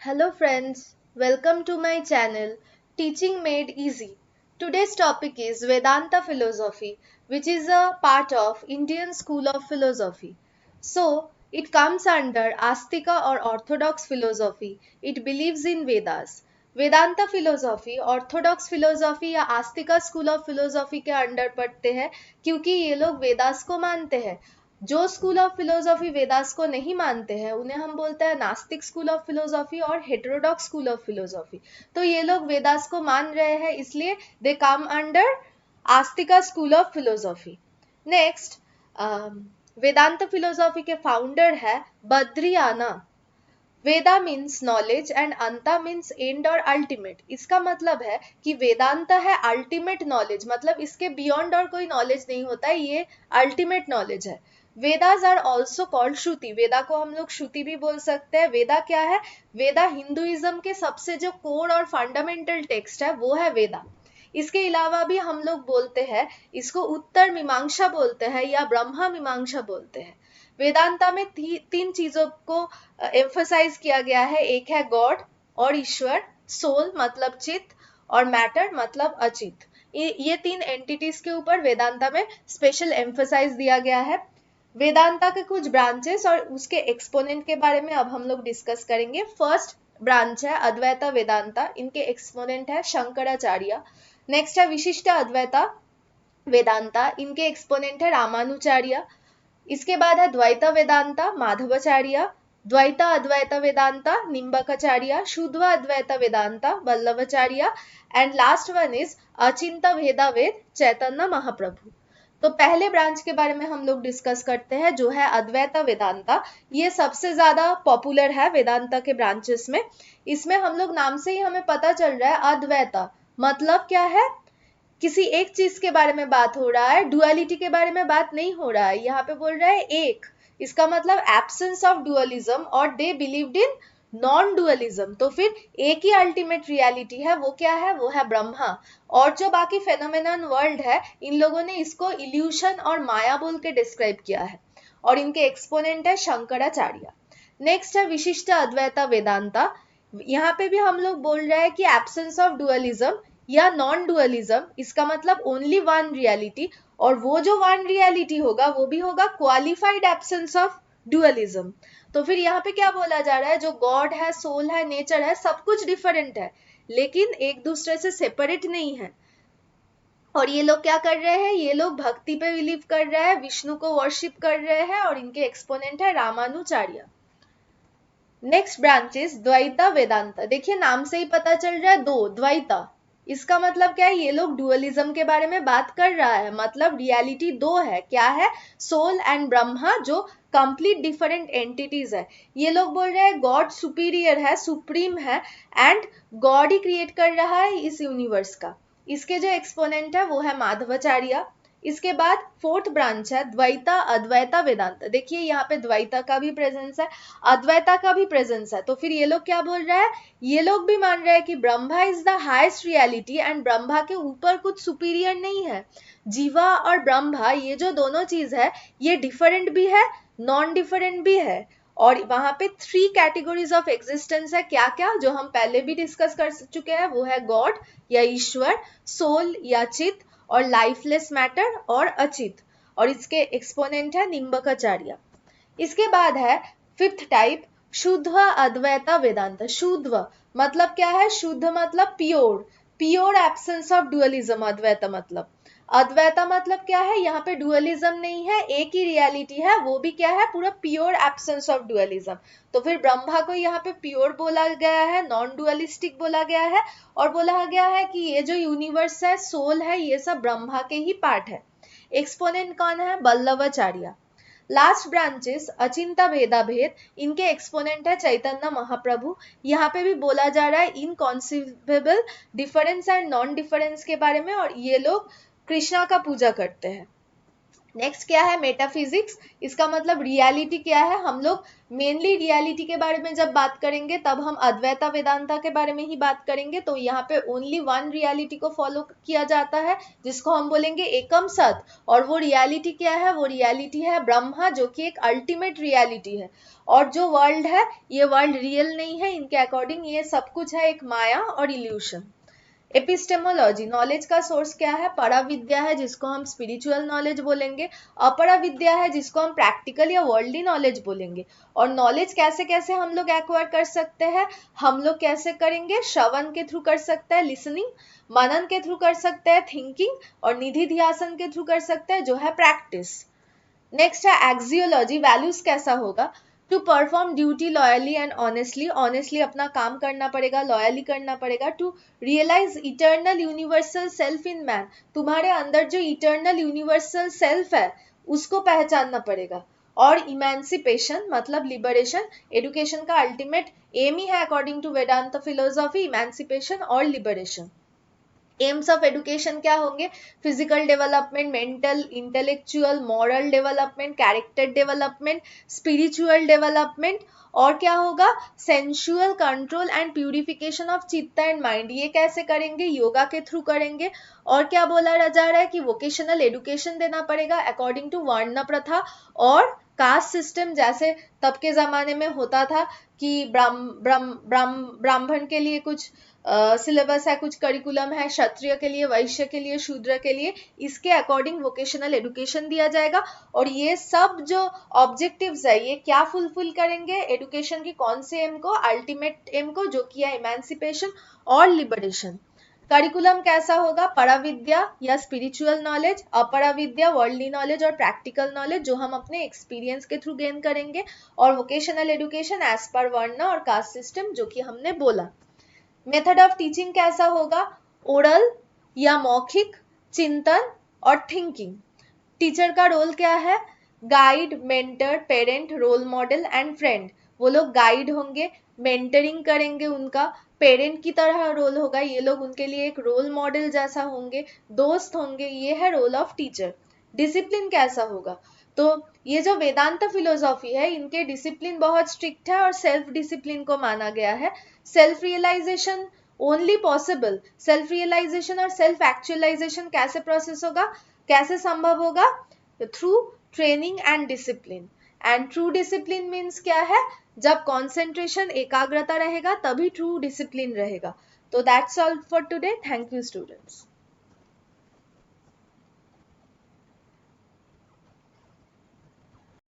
Hello friends, welcome to my channel Teaching Made Easy. Today's topic is Vedanta philosophy, which is a part of Indian School of Philosophy. So, it comes under Astika or Orthodox philosophy. It believes in Vedas. Vedanta philosophy Orthodox philosophy या astika school of philosophy के under पढ़ते हैं क्योंकि ये लोग वेदास को मानते हैं। जो स्कूल ऑफ फिलोसॉफी वेदास को नहीं मानते हैं उन्हें हम बोलते हैं नास्तिक स्कूल ऑफ फिलोसॉफी और हेटेरोडॉक्स स्कूल ऑफ फिलोसॉफी। तो ये लोग वेदास को मान रहे हैं इसलिए they come under astika school of philosophy. Next, Vedanta philosophy के फाउंडर है Badarayana. Veda means knowledge and anta means end और अल्टीमेट। इसका मतलब है कि वेदांत है अल्टीमेट नॉलेज, मतलब इसके बियॉन्ड और कोई नॉलेज नहीं होता है, ये अल्टीमेट नॉलेज है। वेदास आर ऑल्सो कॉल्ड श्रुति। वेदा को हम लोग श्रुति भी बोल सकते हैं। वेदा क्या है? वेदा हिंदुइज्म के सबसे जो कोर और फंडामेंटल टेक्स्ट है वो है वेदा। इसके अलावा भी हम लोग बोलते हैं इसको उत्तर मीमांसा बोलते हैं या ब्रह्मा मीमांसा बोलते हैं। वेदांता में तीन चीजों को एम्फसाइज किया गया है। एक है गॉड और ईश्वर, सोल मतलब चित्त और मैटर मतलब अचित। ये तीन एंटिटीज के ऊपर वेदांता में स्पेशल एम्फसाइज दिया गया है। वेदांता के कुछ ब्रांचेस और उसके एक्सपोनेंट के बारे में अब हम लोग डिस्कस करेंगे। फर्स्ट ब्रांच है अद्वैता वेदांता, इनके एक्सपोनेंट है शंकराचार्य। नेक्स्ट है विशिष्ट अद्वैता वेदांता, इनके एक्सपोनेंट है रामानुचार्य। इसके बाद है द्वैत वेदांता माधवाचार्य, द्वैत अद्वैत Vedanta Nimbarkacharya, Shuddha Advaita Vedanta Vallabhacharya and last one is Achintya Bhedabheda Chaitanya Mahaprabhu. तो पहले ब्रांच के बारे में हम लोग डिस्कस करते हैं जो है अद्वैत वेदांता। ये सबसे ज्यादा पॉपुलर है वेदांता के ब्रांचेस में। इसमें हम लोग नाम से ही हमें पता चल रहा है अद्वैता मतलब क्या है, किसी एक चीज के बारे में बात हो रहा है, डुअलिटी के बारे में बात नहीं हो रहा है। यहाँ पे बोल रहा है एक, इसका मतलब एब्सेंस ऑफ डुअलिज्म, और they believed in non dualism. तो फिर एक ही अल्टीमेट रियलिटी है, वो क्या है? वो है ब्रह्मा। और जो बाकी फेनोमेनन वर्ल्ड है इन लोगों ने इसको इल्यूशन और माया बोल के डिस्क्राइब किया है और इनके एक्सपोनेंट है शंकराचार्य। नेक्स्ट है विशिष्ट अद्वैता वेदांता। यहाँ पे भी हम लोग बोल रहे हैं कि एब्सेंस ऑफ डुअलिज्म या नॉन डुअलिज्म, इसका मतलब ओनली वन रियलिटी, और वो जो वन रियलिटी होगा वो भी होगा क्वालिफाइड एब्सेंस ऑफ डुअलिज्म। तो फिर यहाँ पे क्या बोला जा रहा है, जो गॉड है, सोल है, नेचर है, सब कुछ डिफरेंट है लेकिन एक दूसरे से सेपरेट नहीं है। और ये लोग क्या कर रहे हैं? ये लोग भक्ति पे बिलीव कर रहे हैं, विष्णु को वर्शिप कर रहे हैं और इनके एक्सपोनेंट है Ramanujacharya. Next branch is Dvaita Vedanta. देखिए नाम से ही पता चल रहा है दो, द्वैता, इसका मतलब क्या है? ये लोग डुअलिज्म के बारे में बात कर रहा है, मतलब रियलिटी दो है। क्या है? सोल एंड ब्रह्मा, जो कंप्लीट डिफरेंट एंटिटीज है। ये लोग बोल रहे हैं गॉड सुपीरियर है, सुप्रीम है, एंड गॉड ही क्रिएट कर रहा है इस यूनिवर्स का। इसके जो एक्सपोनेंट है वो है माधवाचार्य। इसके बाद फोर्थ ब्रांच है द्वैता अद्वैता वेदांत। देखिए यहाँ पे द्वैता का भी प्रेजेंस है, अद्वैता का भी प्रेजेंस है। तो फिर ये लोग क्या बोल रहा है? ये लोग भी मान रहे हैं कि Brahma is the highest reality and Brahma के ऊपर कुछ सुपीरियर नहीं है। जीवा और ब्रह्मा, ये जो दोनों चीज है ये डिफरेंट भी है, नॉन डिफरेंट भी है। और वहां पे थ्री कैटेगरीज ऑफ एग्जिस्टेंस है। क्या क्या? जो हम पहले भी डिस्कस कर चुके हैं, वो है गॉड या ईश्वर, सोल या चित्त, और लाइफलेस मैटर और अचित। और इसके एक्सपोनेंट है निम्बकाचार्य। इसके बाद है फिफ्थ टाइप शुद्ध अद्वैता वेदांत। शुद्ध मतलब क्या है? शुद्ध मतलब pure, pure absence of dualism Advaita मतलब। अद्वैता मतलब क्या है? यहाँ पे डुअलिज्म नहीं है, एक ही रियलिटी है, वो भी क्या है? पूरा प्योर एब्सेंस ऑफ डुअलिज्म। तो फिर ब्रह्मा को यहाँ पे प्योर बोला गया है, नॉन डुअलिस्टिक बोला गया है, और बोला गया है कि ये जो यूनिवर्स है, सोल है, ये सब ब्रह्मा के ही पार्ट है। एक्सपोनेंट कौन है? वल्लभाचार्य। लास्ट ब्रांचेस अचिंता भेदा भेद, इनके एक्सपोनेंट है चैतन्य महाप्रभु। यहाँ पे भी बोला जा रहा है इनकॉन्सिवेबल डिफरेंस एंड नॉन डिफरेंस के बारे में, और ये लोग कृष्णा का पूजा करते हैं। नेक्स्ट क्या है मेटाफिजिक्स, इसका मतलब रियलिटी क्या है। हम लोग मेनली रियलिटी के बारे में जब बात करेंगे तब हम अद्वैता वेदांता के बारे में ही बात करेंगे। तो यहाँ पे ओनली वन रियलिटी को फॉलो किया जाता है जिसको हम बोलेंगे एकम सत। और वो रियलिटी क्या है, वो रियलिटी है ब्रह्मा, जो कि एक अल्टीमेट रियलिटी है। और जो वर्ल्ड है ये वर्ल्ड रियल नहीं है, इनके अकॉर्डिंग ये सब कुछ है एक माया और इल्यूशन। एपिस्टेमोलॉजी, नॉलेज का सोर्स क्या है, परा विद्या है जिसको हम स्पिरिचुअल नॉलेज बोलेंगे, अपरा विद्या है जिसको हम प्रैक्टिकल या वर्ल्डली नॉलेज बोलेंगे। और नॉलेज कैसे कैसे हम लोग एक्वायर कर सकते हैं, हम लोग कैसे करेंगे, श्रवण के थ्रू कर सकते हैं लिसनिंग, मनन के थ्रू कर सकते हैं थिंकिंग, और निधि ध्यासन के थ्रू कर सकते हैं जो है प्रैक्टिस। नेक्स्ट है एक्सियोलॉजी, वैल्यूज कैसा होगा, to perform duty loyally and honestly, honestly अपना काम करना पड़ेगा, लॉयली करना पड़ेगा। To realise eternal universal self in man, तुम्हारे अंदर जो इटर्नल यूनिवर्सल सेल्फ है उसको पहचानना पड़ेगा। और इमेंसिपेशन मतलब लिबरेशन, एडुकेशन का अल्टीमेट एम ही है according to Vedanta philosophy, emancipation और लिबरेशन। एम्स ऑफ एडुकेशन क्या होंगे, physical development, mental intellectual moral development, character development, spiritual development. और क्या होगा, sensual control and purification of chitta and mind. ये कैसे करेंगे, योगा के थ्रू करेंगे। और क्या बोला जा रहा है कि वोकेशनल एडुकेशन देना पड़ेगा अकॉर्डिंग टू वर्ण प्रथा और कास्ट सिस्टम। जैसे तब के जमाने में होता था कि ब्राह्मण के लिए कुछ सिलेबस है, कुछ करिकुलम है, क्षत्रिय के लिए, वैश्य के लिए, शूद्र के लिए, इसके अकॉर्डिंग वोकेशनल एडुकेशन दिया जाएगा। और ये सब जो ऑब्जेक्टिव्स है ये क्या फुलफिल करेंगे, एडुकेशन की कौन से एम को, अल्टीमेट एम को, जो कि है इमेंसिपेशन और लिबरेशन। करिकुलम कैसा होगा, पराविद्या या स्पिरिचुअल नॉलेज, अपराविद्या वर्ल्डली नॉलेज और प्रैक्टिकल नॉलेज जो हम अपने एक्सपीरियंस के थ्रू गेन करेंगे। और वोकेशनल एडुकेशन एज पर वर्ण और कास्ट सिस्टम जो कि हमने बोला। मेथड ऑफ टीचिंग कैसा होगा, ओरल या मौखिक, चिंतन और थिंकिंग। टीचर का रोल क्या है, guide, mentor, parent, role model and friend. वो लोग गाइड होंगे, मेंटरिंग करेंगे, उनका पेरेंट की तरह रोल होगा, ये लोग उनके लिए एक रोल मॉडल जैसा होंगे, दोस्त होंगे। ये है रोल ऑफ टीचर। डिसिप्लिन कैसा होगा, तो ये जो वेदांत फिलोसॉफी है इनके डिसिप्लिन बहुत स्ट्रिक्ट है और सेल्फ डिसिप्लिन को माना गया है। Self realisation only possible, self realisation और सेल्फ एक्चुअलाइजेशन कैसे प्रोसेस होगा, कैसे संभव होगा, through training and discipline. And true discipline means क्या है, जब कॉन्सेंट्रेशन एकाग्रता रहेगा तभी ट्रू डिसिप्लिन रहेगा। तो that's all for today, thank you students.